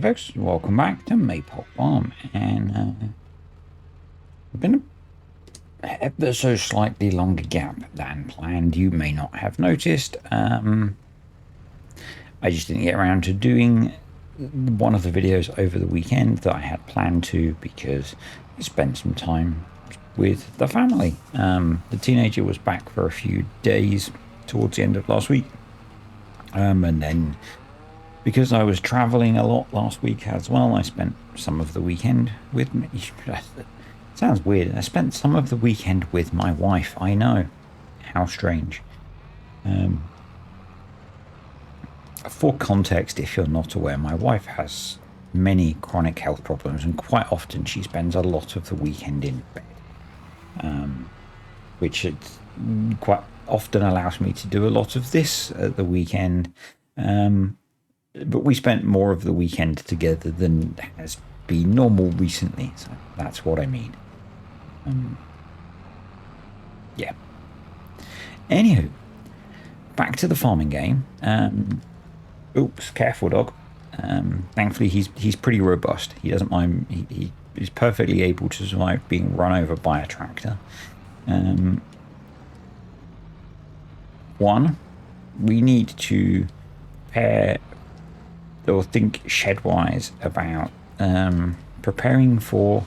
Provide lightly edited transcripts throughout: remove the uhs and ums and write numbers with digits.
folks, welcome back to Maypole Farm, and been a ever so slightly longer gap than planned. You may not have noticed. I just didn't get around to doing one of the videos over the weekend that I had planned to because I spent some time with the family. The teenager was back for a few days towards the end of last week, and then because I was traveling a lot last week as well, I spent some of the weekend with me. Sounds weird. I spent some of the weekend with my wife. I know. How strange. For context, if you're not aware, my wife has many chronic health problems, and quite often she spends a lot of the weekend in bed, which it quite often allows me to do a lot of this at the weekend. But we spent more of the weekend together than has been normal recently, so that's what I mean. Yeah. Anywho, back to the farming game. Oops, careful, dog. Thankfully, he's pretty robust. He doesn't mind. He's perfectly able to survive being run over by a tractor. One, we need to prepare or think shed-wise about preparing for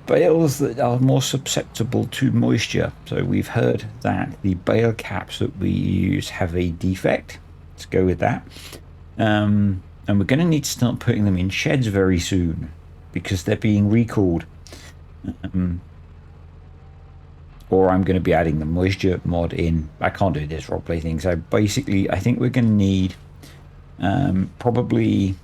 bales that are more susceptible to moisture. So we've heard that the bale caps that we use have a defect. Let's go with that. And we're going to need to start putting them in sheds very soon because they're being recalled. Or I'm going to be adding the moisture mod in. I can't do this roleplay thing. So basically, I think we're going to need probably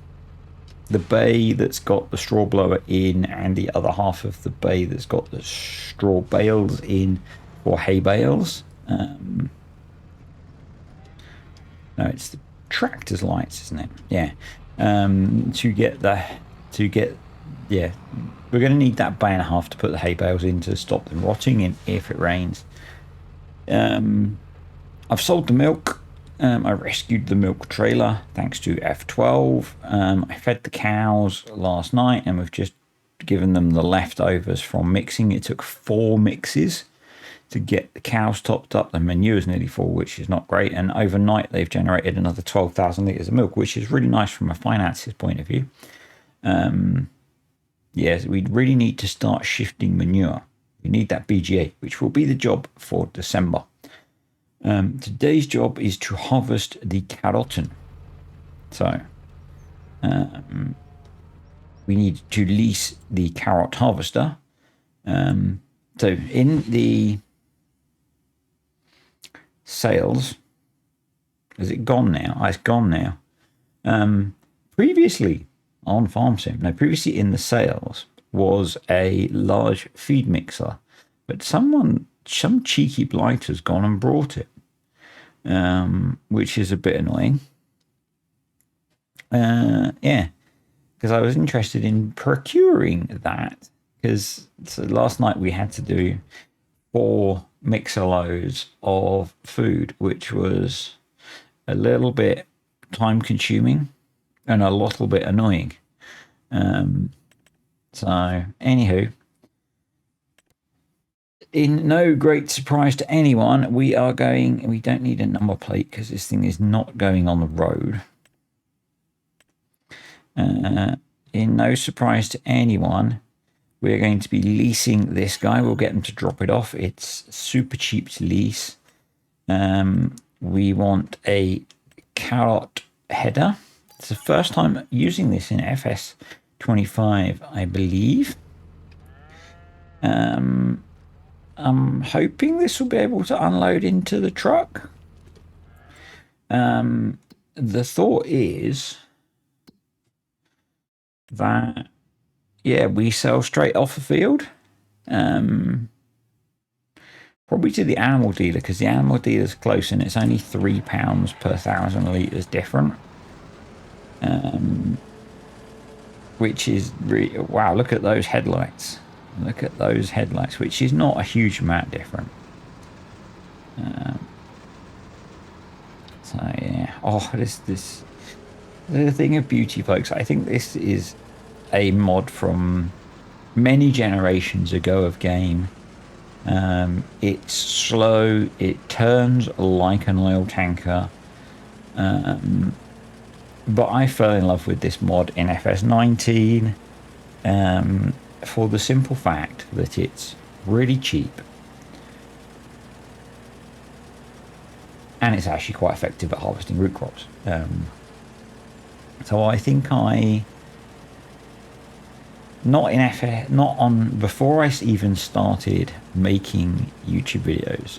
the bay that's got the straw blower in and the other half of the bay that's got the straw bales in for hay bales. No, it's the tractor's lights, isn't it? Yeah. Yeah, we're going to need that bay and a half to put the hay bales in to stop them rotting in if it rains. I've sold the milk. I rescued the milk trailer thanks to F12. I fed the cows last night and we've just given them the leftovers from mixing. It took 4 mixes to get the cows topped up. The manure is nearly full, which is not great. And overnight they've generated another 12,000 litres of milk, which is really nice from a finances point of view. Yes, we really need to start shifting manure. We need that BGA, which will be the job for December. Today's job is to harvest the carrotin. So we need to lease the carrot harvester. So in the sales, is it gone now? Oh, it's gone now. Previously on Farm Sim, no, previously in the sales was a large feed mixer, but some cheeky blighter's gone and brought it, which is a bit annoying. Yeah, because I was interested in procuring that, because last night we had to do 4 mixer loads of food, which was a little bit time consuming and a little bit annoying. So anywho, in no great surprise to anyone, we don't need a number plate because this thing is not going on the road. In no surprise to anyone, we're going to be leasing this guy. We'll get them to drop it off. It's super cheap to lease. We want a carrot header. It's the first time using this in FS25, I believe. I'm hoping this will be able to unload into the truck. The thought is that, yeah, we sell straight off the field. Probably to the animal dealer, because the animal dealer's close and it's only £3 per 1,000 litres different. Which is really, wow, look at those headlights. Look at those headlights, which is not a huge amount different. So yeah, oh, this the thing of beauty, folks. I think this is a mod from many generations ago of game. It's slow. It turns like an oil tanker. But I fell in love with this mod in FS19 for the simple fact that it's really cheap. And it's actually quite effective at harvesting root crops. So I think before I even started making YouTube videos,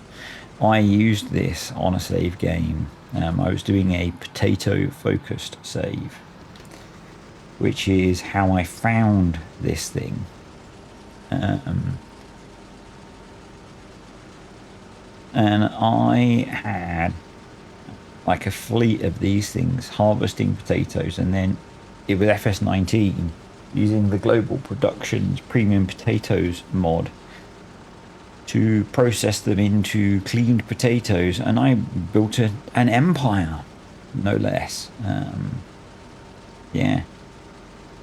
I used this on a save game. I was doing a potato focused save, which is how I found this thing. And I had like a fleet of these things harvesting potatoes, and then it was FS19 using the Global Productions Premium Potatoes mod to process them into cleaned potatoes, and I built an empire, no less. Yeah,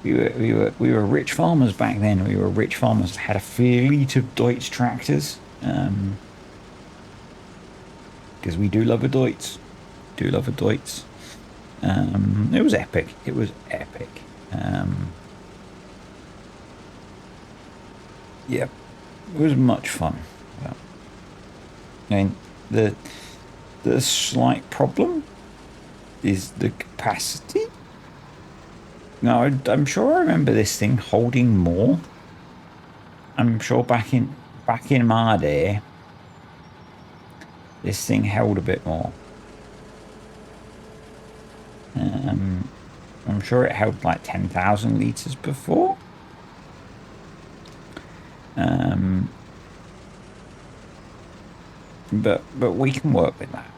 we were rich farmers back then. We were rich farmers. Had a fleet of Deutz tractors. Because we do love a Deutz. It was epic. It was epic. Yeah, it was much fun. I mean, the slight problem is the capacity. Now, I'm sure I remember this thing holding more. I'm sure back in my day, this thing held a bit more. I'm sure it held like 10,000 litres before. But we can work with that.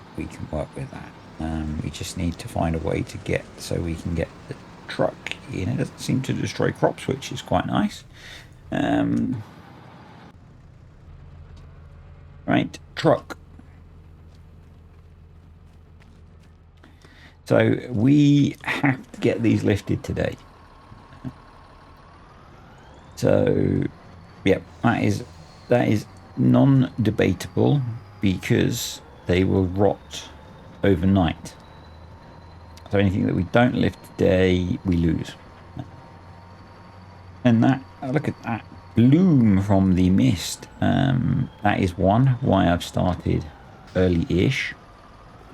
We just need to find a way to get so we can get the truck in. It doesn't seem to destroy crops, which is quite nice. Right, truck. So we have to get these lifted today. So, yeah, that is non-debatable, because they will rot overnight. So anything that we don't lift today, we lose. And that, look at that bloom from the mist. That is one, why I've started early-ish.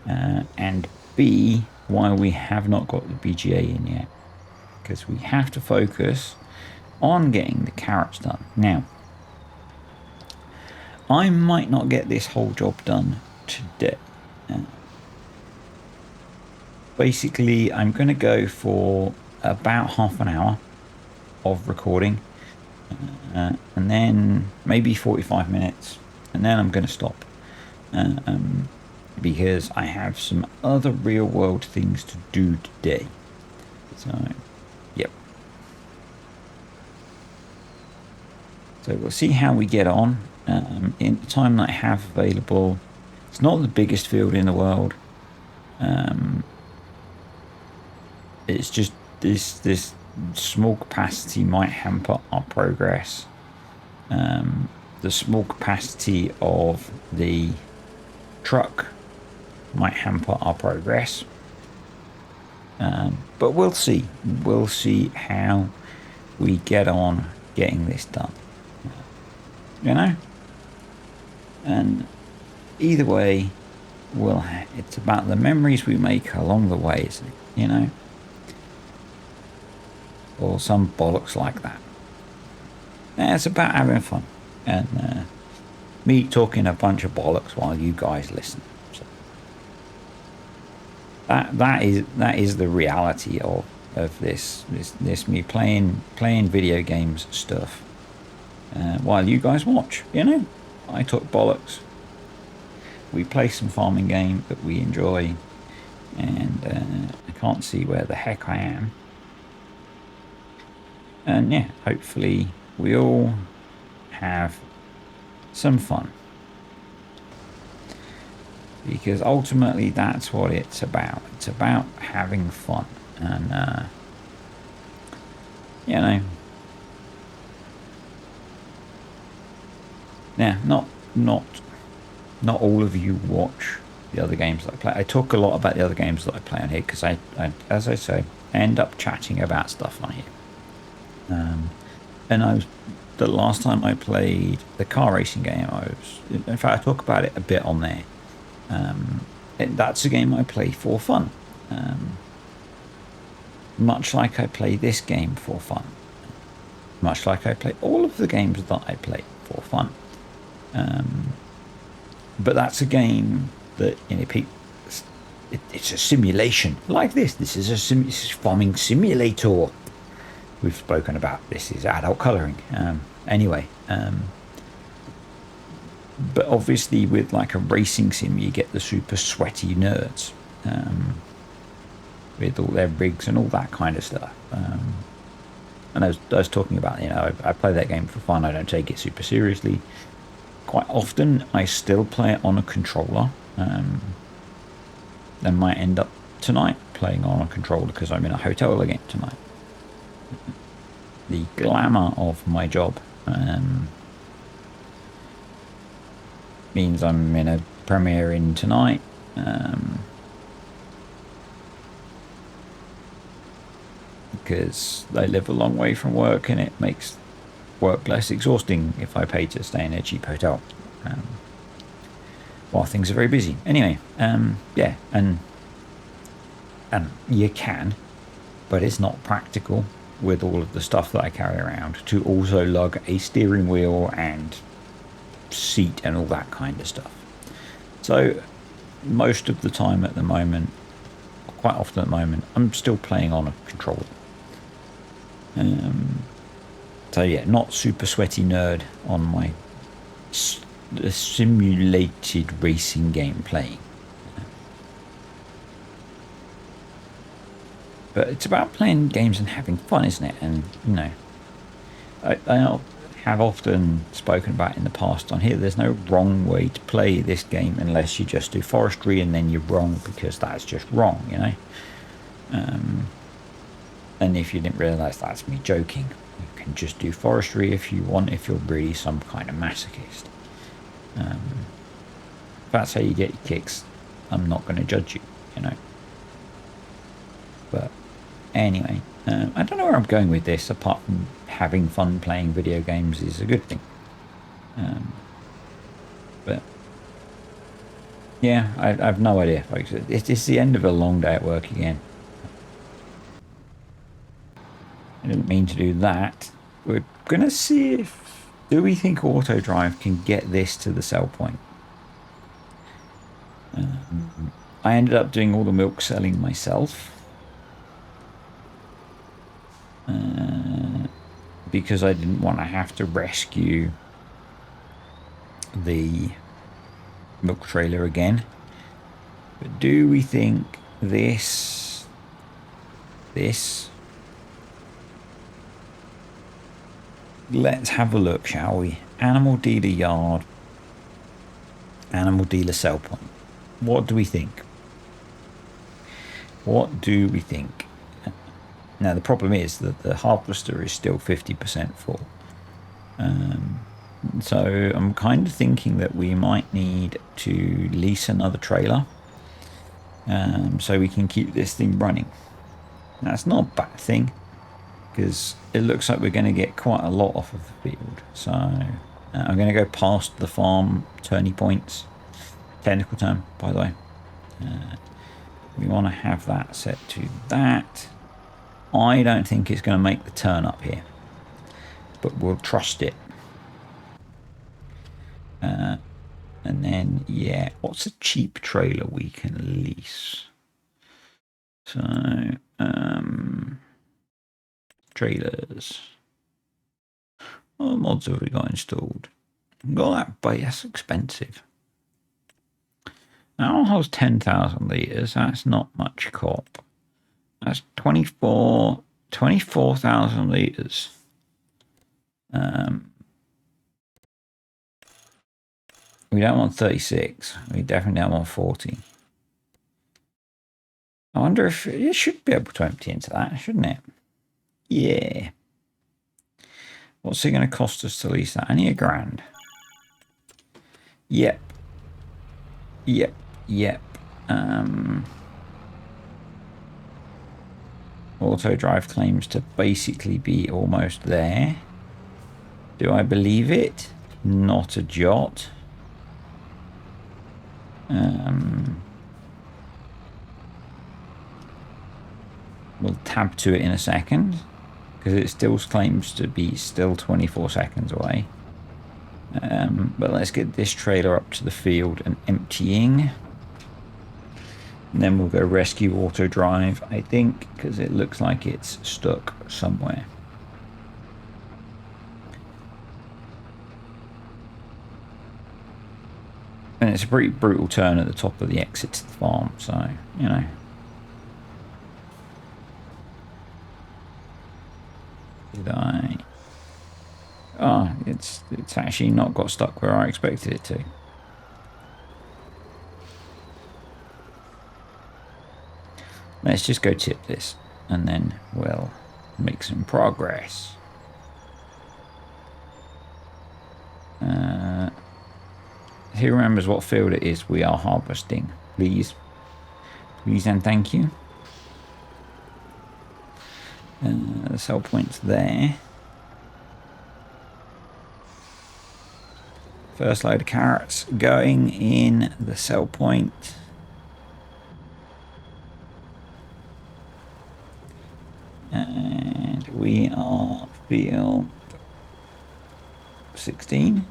And B, why we have not got the BGA in yet. Because we have to focus on getting the carrots done. Now, I might not get this whole job done today. Basically, I'm going to go for about half an hour of recording, and then maybe 45 minutes, and then I'm going to stop, because I have some other real world things to do today. So, yep. So we'll see how we get on. In the time that I have available, it's not the biggest field in the world. It's just this small capacity might hamper our progress. The small capacity of the truck might hamper our progress. But we'll see. We'll see how we get on getting this done. You know? And either way, it's about the memories we make along the way, isn't it? You know? Or some bollocks like that. Yeah, it's about having fun. And me talking a bunch of bollocks while you guys listen. So that is the reality of this me playing video games stuff while you guys watch. You know, I talk bollocks. We play some farming game that we enjoy, and I can't see where the heck I am. And yeah, hopefully we all have some fun, because ultimately that's what it's about. It's about having fun. And you know, yeah, not all of you watch the other games that I play. I talk a lot about the other games that I play on here because I, as I say, end up chatting about stuff on here. And the last time I played the car racing game, in fact, I talk about it a bit on there. That's a game I play for fun. Much like I play this game for fun. Much like I play all of the games that I play for fun. But that's a game that, you know, it's a simulation like this. This is a farming simulator. We've spoken about this is adult colouring. Anyway, but obviously with like a racing sim, you get the super sweaty nerds with all their rigs and all that kind of stuff. And I was talking about, you know, I play that game for fun. I don't take it super seriously. Quite often, I still play it on a controller. I might end up tonight playing on a controller because I'm in a hotel again tonight. The glamour of my job means I'm in a premiere in tonight. Because I live a long way from work and it makes work less exhausting if I pay to stay in a cheap hotel while things are very busy. Anyway, yeah, and you can, but it's not practical with all of the stuff that I carry around to also lug a steering wheel and seat and all that kind of stuff. So most of the time at the moment, quite often at the moment, I'm still playing on a controller. So yeah, not super sweaty nerd on my simulated racing game playing. But it's about playing games and having fun, isn't it? And, you know, I have often spoken about in the past on here, there's no wrong way to play this game unless you just do forestry and then you're wrong because that's just wrong, you know? And if you didn't realise that's me joking, you can just do forestry if you want, if you're really some kind of masochist. If that's how you get your kicks, I'm not going to judge you, you know? But anyway, I don't know where I'm going with this, apart from having fun playing video games is a good thing. But yeah, I have no idea, folks. It's the end of a long day at work again. I didn't mean to do that. We're going to see if... Do we think Autodrive can get this to the sell point? I ended up doing all the milk selling myself. Because I didn't want to have to rescue the milk trailer again. But do we think this... Let's have a look, shall we? Animal dealer yard. Animal dealer sell point. What do we think? What do we think? Now, the problem is that the harvester is still 50% full. So I'm kind of thinking that we might need to lease another trailer so we can keep this thing running. That's not a bad thing, because it looks like we're going to get quite a lot off of the field. So I'm going to go past the farm turning points. Technical term, by the way. We want to have that set to that. I don't think it's going to make the turn up here, but we'll trust it. And then, yeah, what's a cheap trailer we can lease? So, trailers. What mods have we got installed? Got that, but that's expensive. That one holds 10,000 litres. That's not much cop. That's 24,000 litres. We don't want 36. We definitely don't want 40. Oh, wonder if it should be able to empty into that, shouldn't it? Yeah. What's it going to cost us to lease that? Only £1,000. Yep. Yep. Yep. Autodrive claims to basically be almost there. Do I believe it? Not a jot. We'll tab to it in a second because it still claims to be still 24 seconds away. But let's get this trailer up to the field and emptying. And then we'll go rescue Autodrive, I think, because it looks like it's stuck somewhere. And it's a pretty brutal turn at the top of the exit to the farm, so, you know. Did I? Oh, it's actually not got stuck where I expected it to. Let's just go tip this, and then we'll make some progress. Who remembers what field it is we are harvesting? Please. Please and thank you. The sell point's there. First load of carrots going in the sell point. And we are field 16.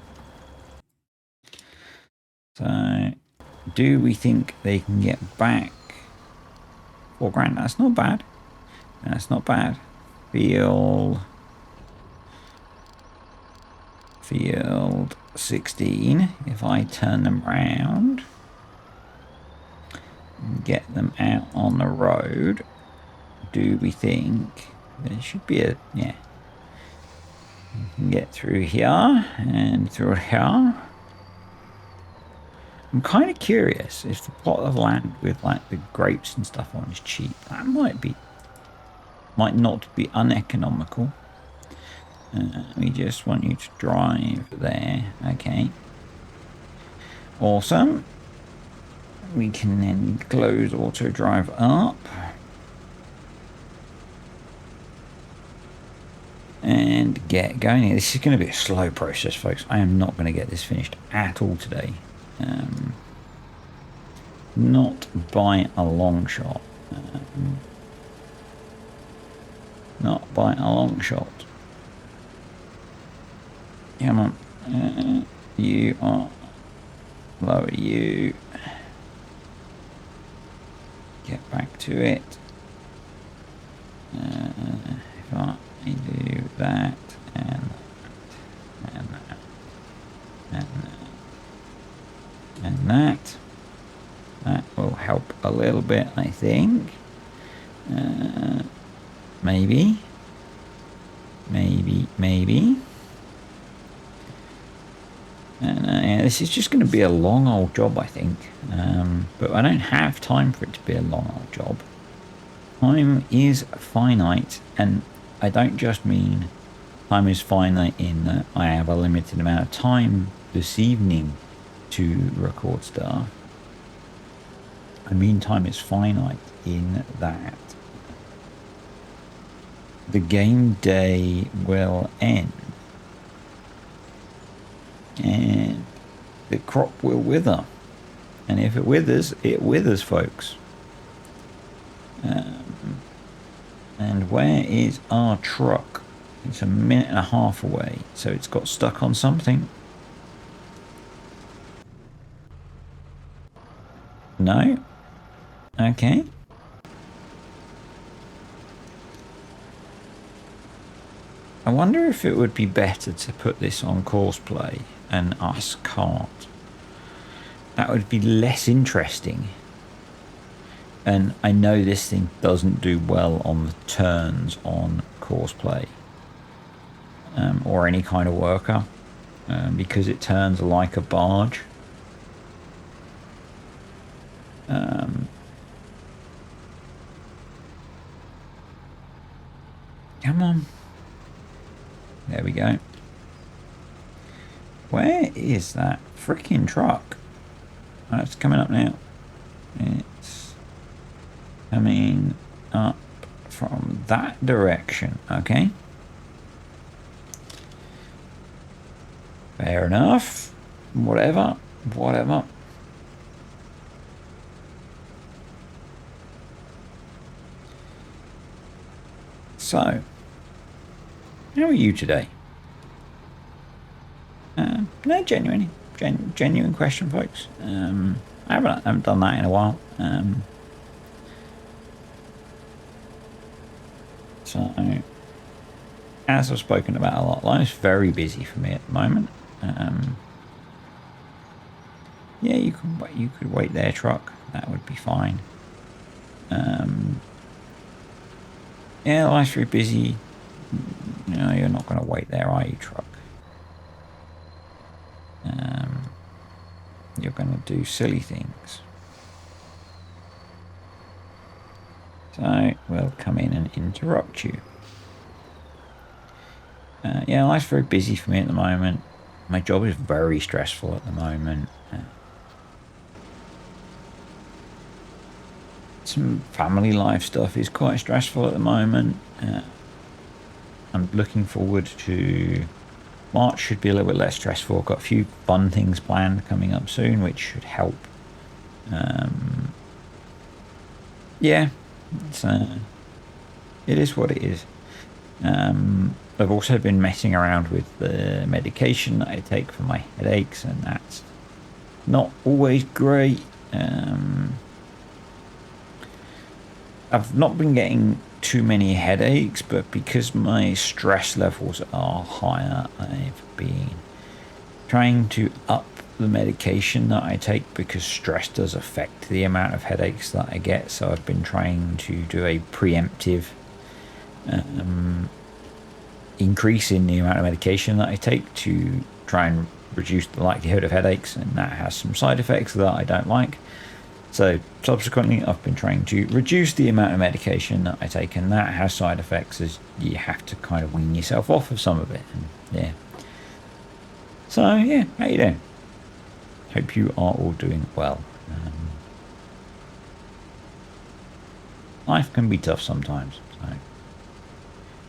So, do we think they can get back £4,000? That's not bad. That's not bad. Field 16. If I turn them round and get them out on the road, do we think there should be a, yeah, you can get through here and through here. I'm kind of curious if the plot of land with like the grapes and stuff on is cheap. That might not be uneconomical. We just want you to drive there. Okay. Awesome. We can then close Autodrive up. And get going. This is going to be a slow process, folks. I am not going to get this finished at all today. Not by a long shot. Not by a long shot. Come on. You are lower you. Get back to it. If I do that and that and that. That will help a little bit, I think. Maybe. Yeah, this is just going to be a long old job, I think. But I don't have time for it to be a long old job. Time is finite, and I don't just mean time is finite in that I have a limited amount of time this evening to record stuff. I mean time is finite in that the game day will end and the crop will wither, and if it withers, folks. And where is our truck? It's a minute and a half away, so it's got stuck on something. No? Okay. I wonder if it would be better to put this on course play and us cart. That would be less interesting. And I know this thing doesn't do well on the turns on course play. Or any kind of worker. Because it turns like a barge. Come on. There we go. Where is that freaking truck? Oh, it's coming up now. It's coming up from that direction. Okay. Fair enough. Whatever. Whatever. So, how are you today? No, genuine question, folks. I haven't done that in a while. So, as I've spoken about a lot, life's very busy for me at the moment. Yeah, you could wait there, truck. That would be fine. Yeah, life's very busy. No, you're not going to wait there, are you, truck? You're going to do silly things. So we'll come in and interrupt you. Yeah, life's very busy for me at the moment. My job is very stressful at the moment. Some family life stuff is quite stressful at the moment. I'm looking forward to March. Should be a little bit less stressful. I've got a few fun things planned coming up soon, which should help. Yeah, it is what it is. I've also been messing around with the medication that I take for my headaches, and that's not always great. I've not been getting too many headaches, but because my stress levels are higher, I've been trying to up the medication that I take, because stress does affect the amount of headaches that I get. So I've been trying to do a preemptive increase in the amount of medication that I take to try and reduce the likelihood of headaches, and that has some side effects that I don't like. So subsequently, I've been trying to reduce the amount of medication that I take, and that has side effects, as you have to kind of wean yourself off of some of it. And yeah. So yeah, how you doing? Hope you are all doing well. Life can be tough sometimes, so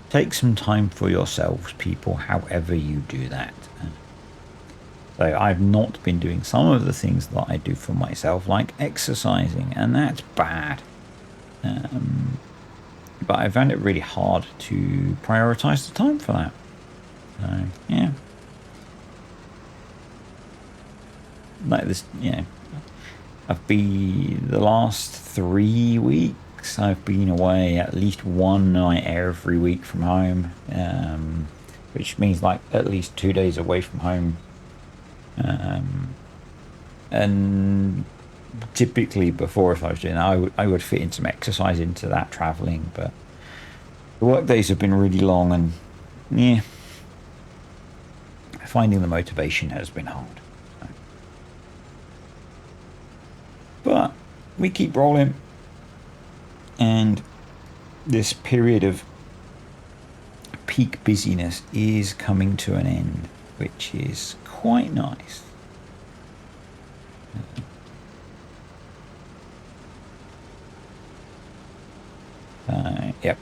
take some time for yourselves, people, however you do that. So I've not been doing some of the things that I do for myself, like exercising, and that's bad. But I found it really hard to prioritize the time for that. So yeah, like this, I've been the last 3 weeks. I've been away at least one night every week from home, which means like at least 2 days away from home. And typically before, if I was doing that, I would fit in some exercise into that traveling, but the work days have been really long, and yeah, finding the motivation has been hard. But we keep rolling, and this period of peak busyness is coming to an end, which is quite nice. Yep.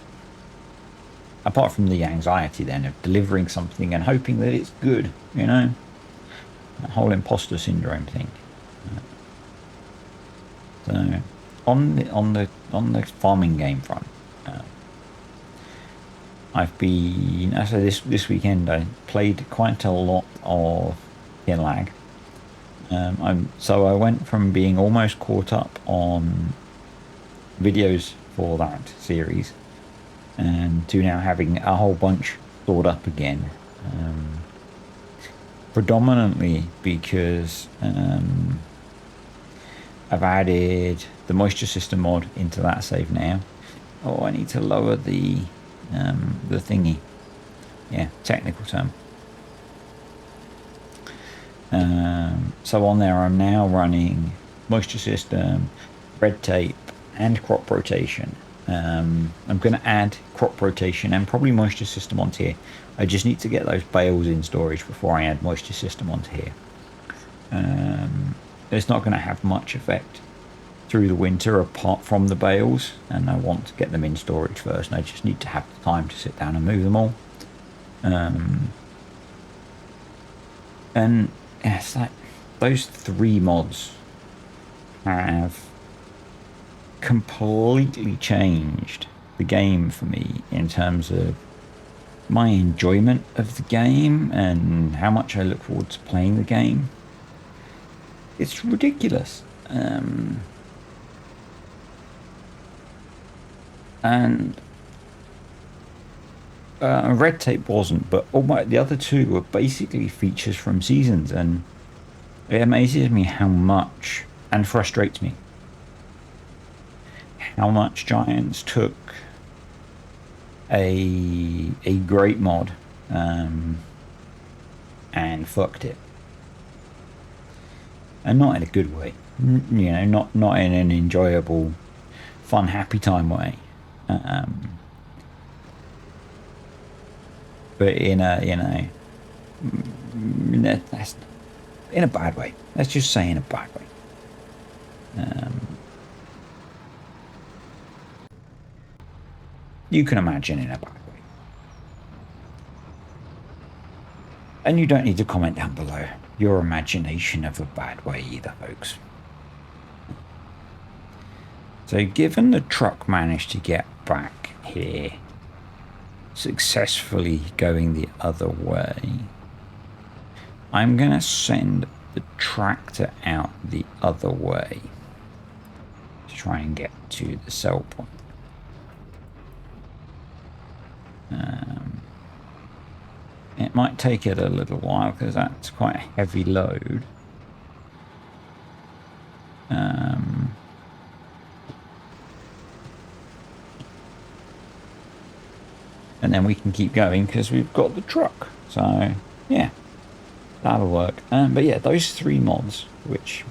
Apart from the anxiety then of delivering something and hoping that it's good, that whole imposter syndrome thing. So on the farming game front, I've been, so this weekend I played quite a lot of Lag. So I went from being almost caught up on videos for that series, and to now having a whole bunch stored up again. Predominantly because I've added the moisture system mod into that save now. Oh, I need to lower the thingy. Yeah, technical term. So on there, I'm now running moisture system, red tape, and crop rotation. I'm going to add crop rotation and probably moisture system onto here. I just need to get those bales in storage before I add moisture system onto here. It's not going to have much effect through the winter apart from the bales, and I want to get them in storage first, and I just need to have the time to sit down and move them all. And yeah, it's like those 3 mods have completely changed the game for me in terms of my enjoyment of the game and how much I look forward to playing the game. It's ridiculous. And Red Tape wasn't, but the other 2 were basically features from seasons, and it amazes me how much, and frustrates me, how much Giants took a great mod and fucked it. And not in a good way, you know, not in an enjoyable, fun, happy time way, but in a, you know, that's in a bad way. Let's just say in a bad way. You can imagine in a bad way. And you don't need to comment down below your imagination of a bad way either, folks. So given the truck managed to get back here, successfully going the other way, I'm going to send the tractor out the other way to try and get to the sell point. It might take it a little while because that's quite a heavy load. And then we can keep going because we've got the truck. So yeah, that'll work. But yeah, those 3 mods, which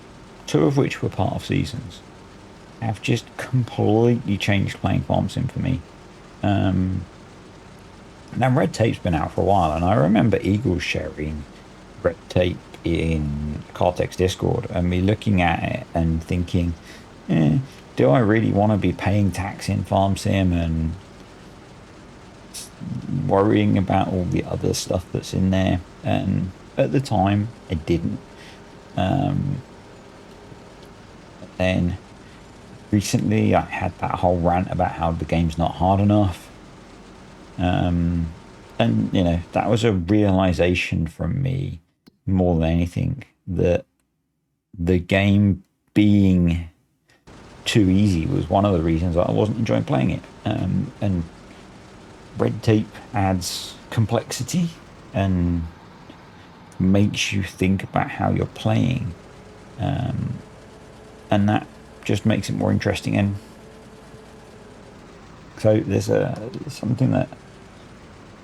2 of which were part of seasons, have just completely changed playing Farm Sim for me. Now Red Tape's been out for a while, and I remember Eagles sharing Red Tape in Cartex Discord and me looking at it and thinking, do I really want to be paying tax in Farm Sim and worrying about all the other stuff that's in there? And at the time I didn't. Then recently I had that whole rant about how the game's not hard enough. And you know, that was a realization from me more than anything, that the game being too easy was one of the reasons I wasn't enjoying playing it. And Red Tape adds complexity and makes you think about how you're playing, and that just makes it more interesting. And so there's something that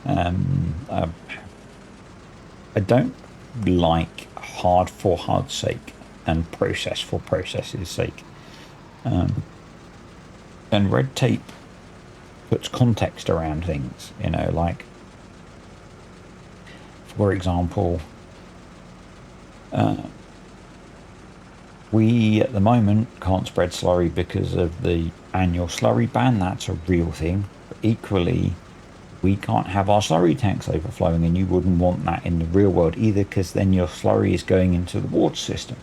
I don't like hard for hard's sake and process for process's sake. And Red Tape puts context around things, you know, like, for example, we at the moment can't spread slurry because of the annual slurry ban. That's a real thing. But equally, we can't have our slurry tanks overflowing, and you wouldn't want that in the real world either, because then your slurry is going into the water system.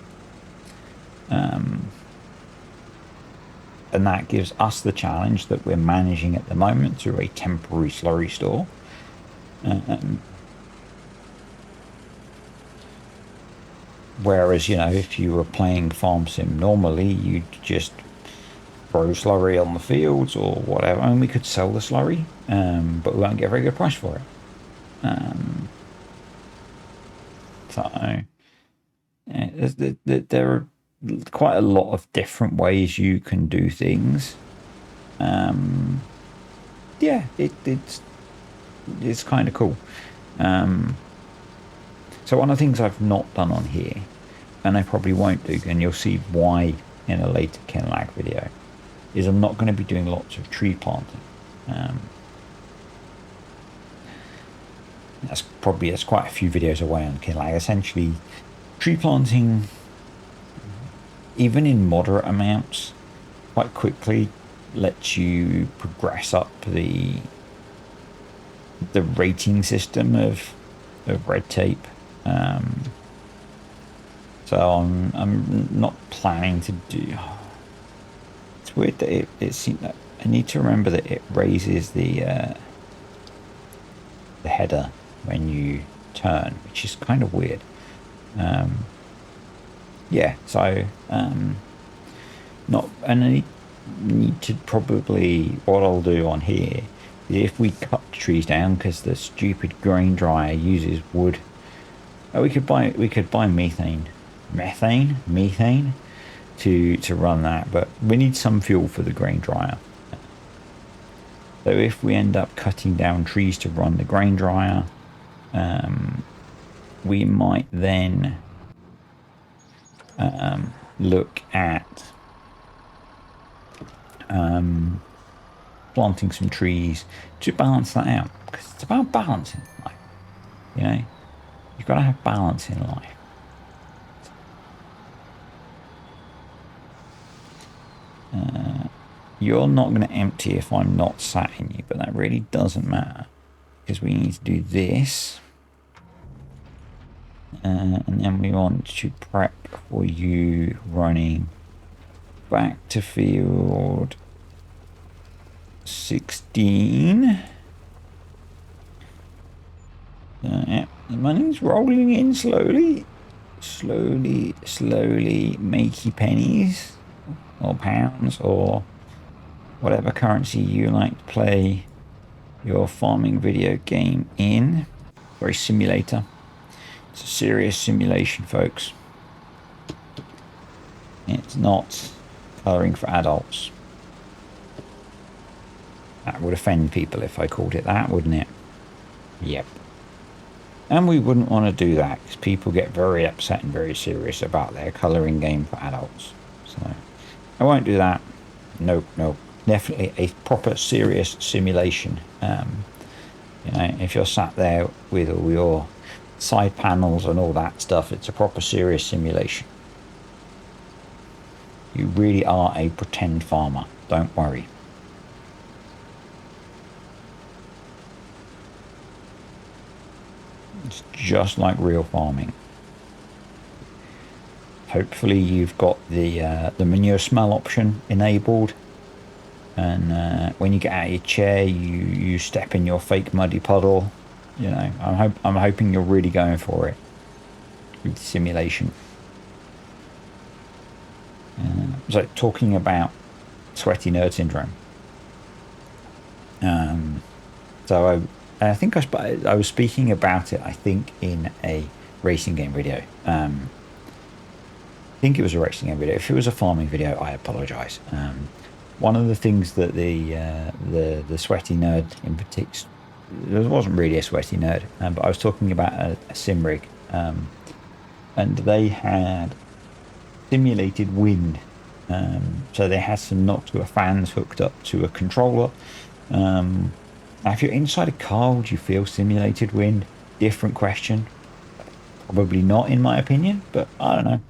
And that gives us the challenge that we're managing at the moment through a temporary slurry store. Whereas, you know, if you were playing Farm Sim normally, you'd just throw slurry on the fields or whatever. I mean, we could sell the slurry, but we won't get a very good price for it. So, yeah, there are quite a lot of different ways you can do things. Yeah, it's kind of cool. So one of the things I've not done on here, and I probably won't do, and you'll see why in a later Kinlag video, is I'm not going to be doing lots of tree planting. That's quite a few videos away on Kinlag. Essentially, tree planting, even in moderate amounts, quite quickly lets you progress up the rating system of red tape. So I'm not planning to do. It's weird that it seems that I need to remember that it raises the header when you turn, which is kind of weird. Yeah, so not, and I need to probably, what I'll do on here, if we cut trees down because the stupid grain dryer uses wood, we could buy methane to run that, but we need some fuel for the grain dryer. So if we end up cutting down trees to run the grain dryer, we might then look at planting some trees to balance that out, because it's about balancing life. You know, you've got to have balance in life. You're not going to empty if I'm not sat in you, but that really doesn't matter, because we need to do this, and then we want to prep for you running back to field 16. Yeah, the money's rolling in slowly, makey pennies or pounds or whatever currency you like to play your farming video game in. Very simulator. It's a serious simulation, folks. It's not colouring for adults. That would offend people if I called it that, wouldn't it? Yep. And we wouldn't want to do that, because people get very upset and very serious about their colouring game for adults. So I won't do that. Nope. Definitely a proper serious simulation. You know, if you're sat there with all your side panels and all that stuff, it's a proper serious simulation. You really are a pretend farmer. Don't worry. It's just like real farming. Hopefully you've got the manure smell option enabled, and when you get out of your chair, you step in your fake muddy puddle. You know, I'm hoping you're really going for it with simulation. So talking about sweaty nerd syndrome. So I think I was speaking about it, I think, in a racing game video. I think it was a racing game video. If it was a farming video, I apologise. One of the things that the sweaty nerd in particular, it wasn't really a sweaty nerd, but I was talking about a sim rig, and they had simulated wind. So they had some Noctua fans hooked up to a controller. Now, if you're inside a car, would you feel simulated wind? Different question. Probably not, in my opinion, but I don't know.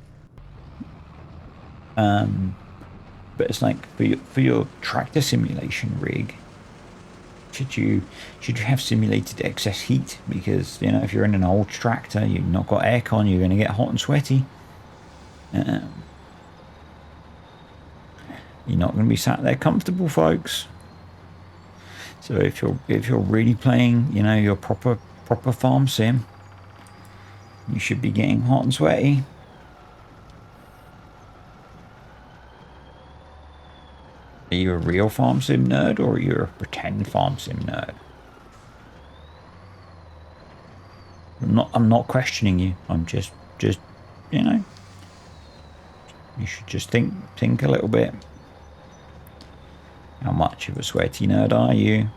But it's like for your tractor simulation rig, should you have simulated excess heat? Because, you know, if you're in an old tractor, you've not got aircon, you're going to get hot and sweaty. You're not going to be sat there comfortable, folks. So if you're really playing, you know, your proper farm sim, you should be getting hot and sweaty. Are you a real farm sim nerd, or are you a pretend farm sim nerd? I'm not questioning you. I'm just you know, you should just think a little bit. How much of a sweaty nerd are you?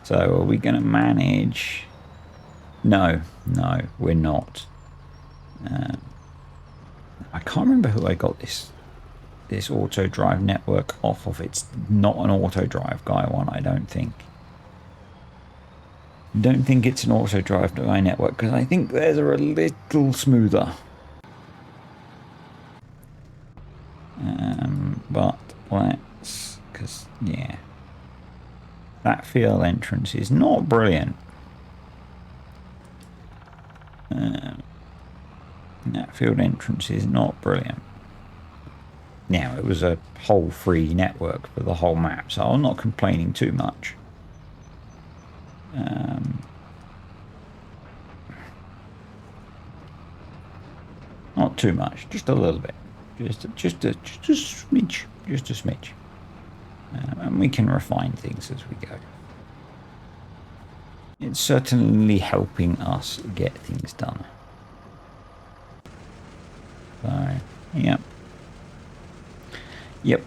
So are we going to manage? No, we're not. I can't remember who I got this Autodrive network off of. It's not an Autodrive guy one, I don't think. Don't think it's an Autodrive guy network, because I think theirs are a little smoother. But let's, because yeah, that field entrance is not brilliant. That field entrance is not brilliant. Now, it was a whole free network for the whole map, so I'm not complaining too much. Not too much, just a little bit. Just a smidge. Just a smidge. And we can refine things as we go. It's certainly helping us get things done. So, yep. Yep.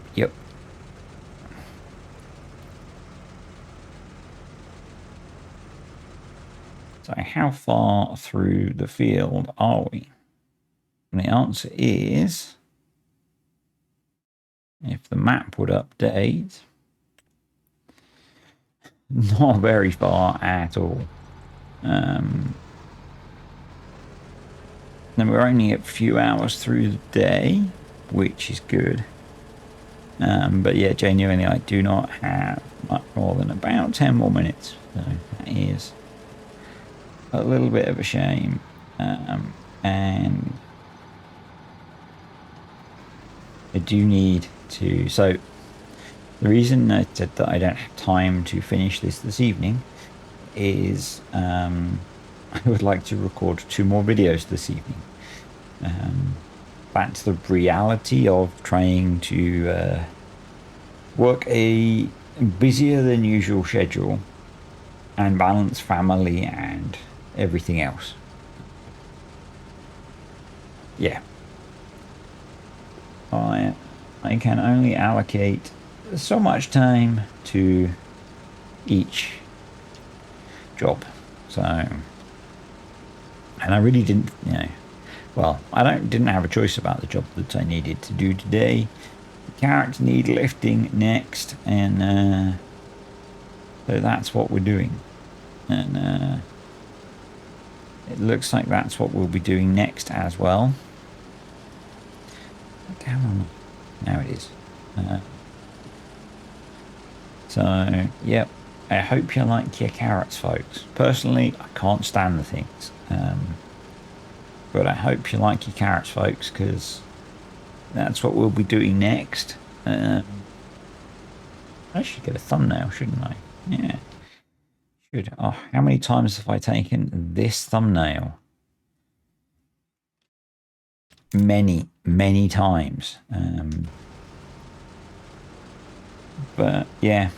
So how far through the field are we? And the answer is, if the map would update, not very far at all. Then we're only a few hours through the day, which is good. But yeah, genuinely, I do not have much more than about 10 more minutes. So that is a little bit of a shame. And I do need to... So the reason I said that I don't have time to finish this evening is I would like to record 2 more videos this evening. That's the reality of trying to work a busier than usual schedule and balance family and everything else. Yeah. I can only allocate so much time to each job. So, and I really didn't, well, I didn't have a choice about the job that I needed to do today. The carrots need lifting next, and so that's what we're doing. And it looks like that's what we'll be doing next as well. Come on. Now it is. So, yep. I hope you like your carrots, folks. Personally, I can't stand the things. But I hope you like your carrots, folks, because that's what we'll be doing next. I should get a thumbnail, shouldn't I? Yeah. Should. Oh, how many times have I taken this thumbnail? Many times. But yeah.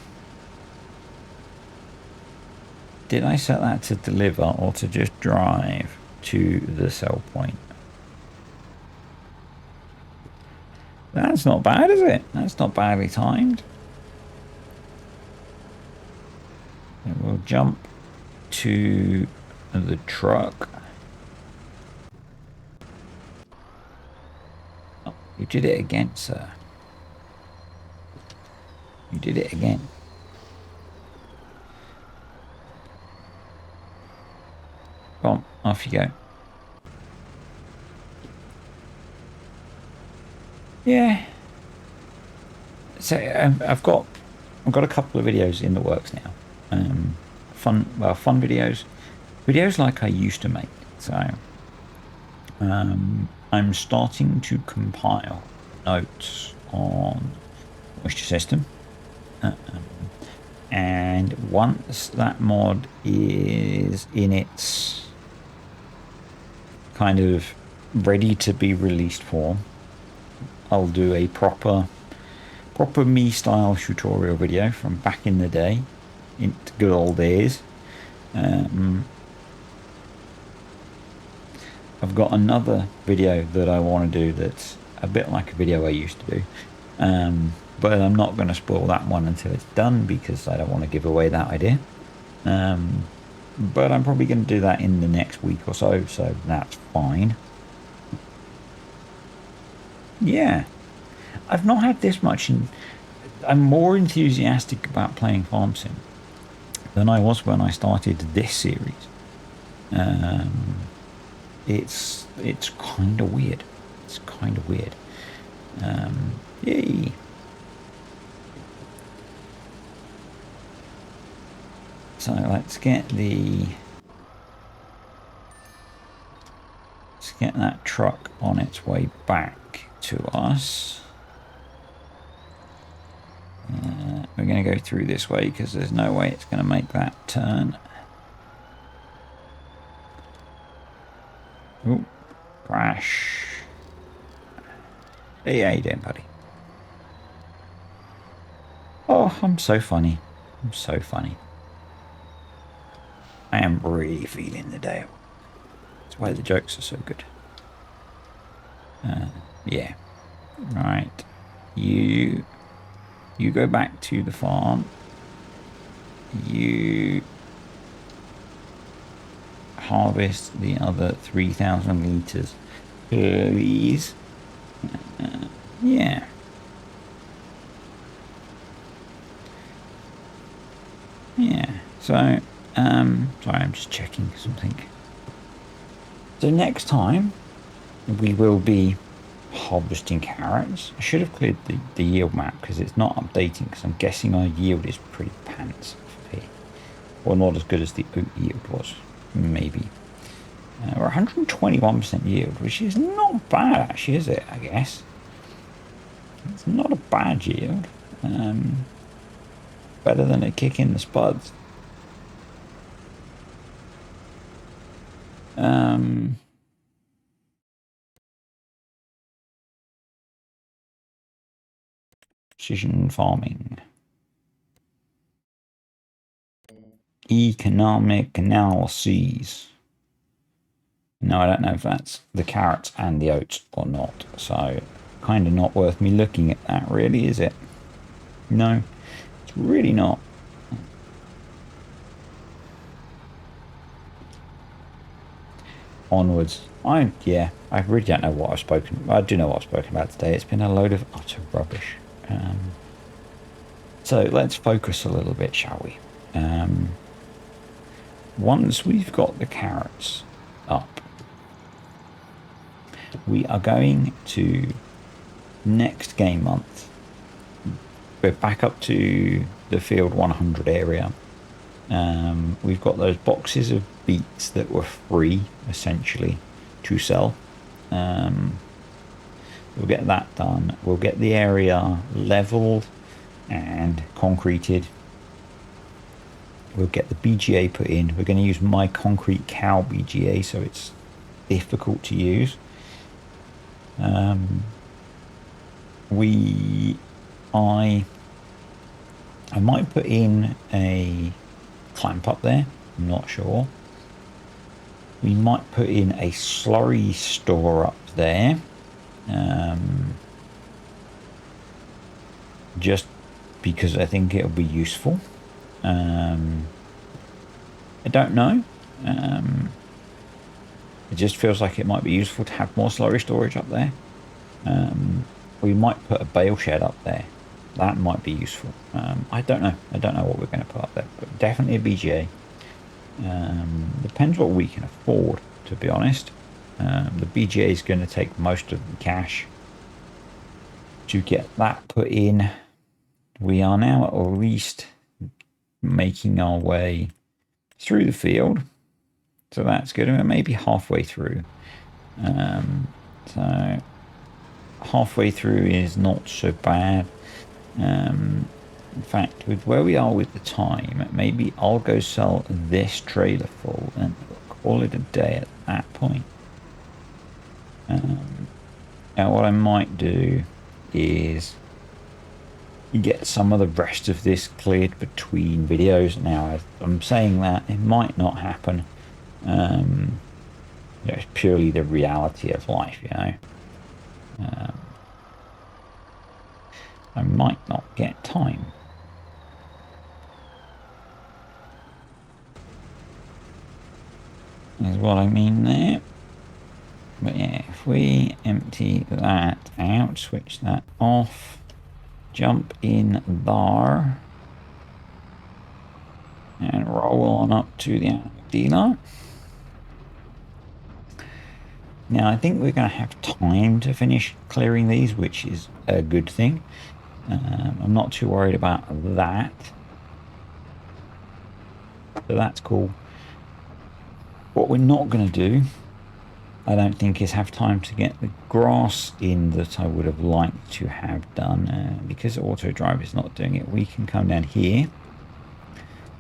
Did I set that to deliver or to just drive to the sell point? That's not bad, is it? That's not badly timed. And we'll jump to the truck. Oh, you did it again, sir. You did it again. Come on, off you go. Yeah. So I've got a couple of videos in the works now. Fun videos like I used to make. So I'm starting to compile notes on moisture system. And once that mod is in its kind of ready to be released form, I'll do a proper me style tutorial video from back in the day, in the good old days. I've got another video that I want to do that's a bit like a video I used to do, but I'm not going to spoil that one until it's done because I don't want to give away that idea. But I'm probably going to do that in the next week or so, so that's fine. Yeah, I've not had this much. I'm more enthusiastic about playing Farm Sim than I was when I started this series. Um, it's kind of weird. It's kind of weird. Yay! So let's get that truck on its way back to us. We're going to go through this way because there's no way it's going to make that turn. Ooh, crash. Hey, how you doing, buddy? Oh, I'm so funny. I'm so funny. I am really feeling the day. That's why the jokes are so good. Yeah. Right. You go back to the farm. You harvest the other 3,000 liters, please. Yeah. Yeah. So, sorry, I'm just checking something. So next time we will be harvesting carrots. I should have cleared the yield map because it's not updating, because I'm guessing our yield is pretty pants for here. Or not as good as the oat yield was, maybe. We're 121% yield, which is not bad actually, is it? I guess. It's not a bad yield. Better than a kick in the spuds. Precision farming. Economic analyses. No, I don't know if that's the carrots and the oats or not. So, kind of not worth me looking at that, really, is it? No, it's really not. Onwards. I really don't know what I've spoken. I do know what I've spoken about today. It's been a load of utter rubbish. So let's focus a little bit, shall we? Once we've got the carrots up, we are going to next game month. We're back up to the field 100 area. We've got those boxes of beets that were free, essentially, to sell. We'll get that done. We'll get the area leveled and concreted. We'll get the BGA put in. We're going to use my concrete cow BGA, so it's difficult to use. I might put in a clamp up there. I'm not sure. We might put in a slurry store up there. Just because I think it'll be useful. I don't know. It just feels like it might be useful to have more slurry storage up there. We might put a bale shed up there. That might be useful. I don't know. I don't know what we're going to put up there, but definitely a BGA. Depends what we can afford, to be honest. The BGA is going to take most of the cash to get that put in. We are now at least making our way through the field, so that's good. And we're maybe halfway through. So halfway through is not so bad. In fact, with where we are with the time, maybe I'll go sell this trailer full and call it a day at that point. Now what I might do is get some of the rest of this cleared between videos. Now I'm saying that it might not happen. It's purely the reality of life, you know. I might not get time. Is what I mean there. But yeah, if we empty that out, switch that off, jump in there, and roll on up to the dealer. Now, I think we're going to have time to finish clearing these, which is a good thing. I'm not too worried about that. So that's cool. What we're not going to do, I don't think, is have time to get the grass in that I would have liked to have done. Because Autodrive is not doing it, we can come down here.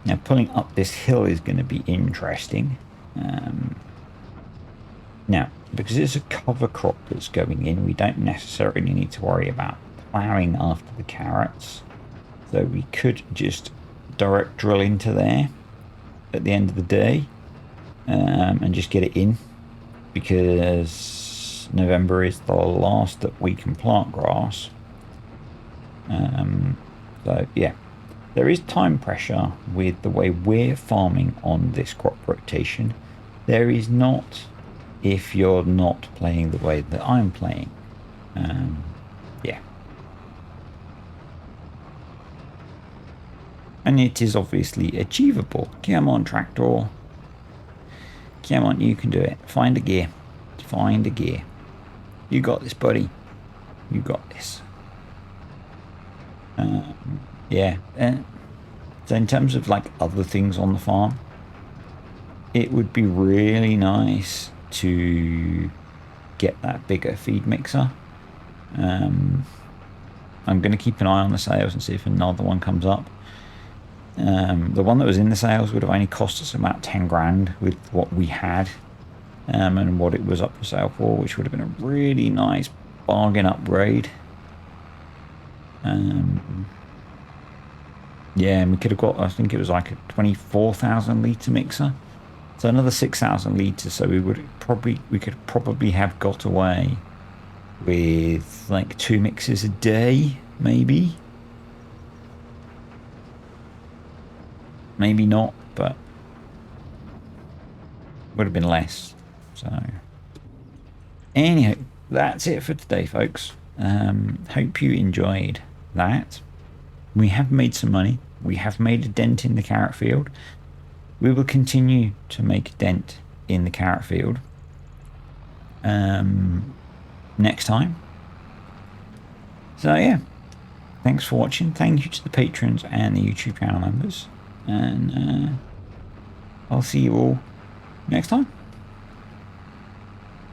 Now, pulling up this hill is going to be interesting. Now, because it's a cover crop that's going in, we don't necessarily need to worry about ploughing after the carrots. So we could just direct drill into there at the end of the day and just get it in, because November is the last that we can plant grass. So yeah, there is time pressure with the way we're farming on this crop rotation. There is not if you're not playing the way that I'm playing. Yeah. And it is obviously achievable. Come on, tractor. Come on, you can do it. Find a gear. Find a gear. You got this, buddy. You got this. Yeah. So in terms of like other things on the farm, it would be really nice to get that bigger feed mixer. I'm going to keep an eye on the sales and see if another one comes up. The one that was in the sales would have only cost us about 10 grand with what we had, and what it was up for sale for, which would have been a really nice bargain upgrade. Yeah, and we could have got, I think it was like a 24,000 litre mixer. So another 6,000 litres, so we could probably have got away with like 2 mixes a day, maybe. Maybe not, but would have been less. So anyhow, that's it for today, folks. Hope you enjoyed that. We have made some money. We have made a dent in the carrot field. We will continue to make a dent in the carrot field next time. So yeah, thanks for watching. Thank you to the patrons and the YouTube channel members. And I'll see you all next time.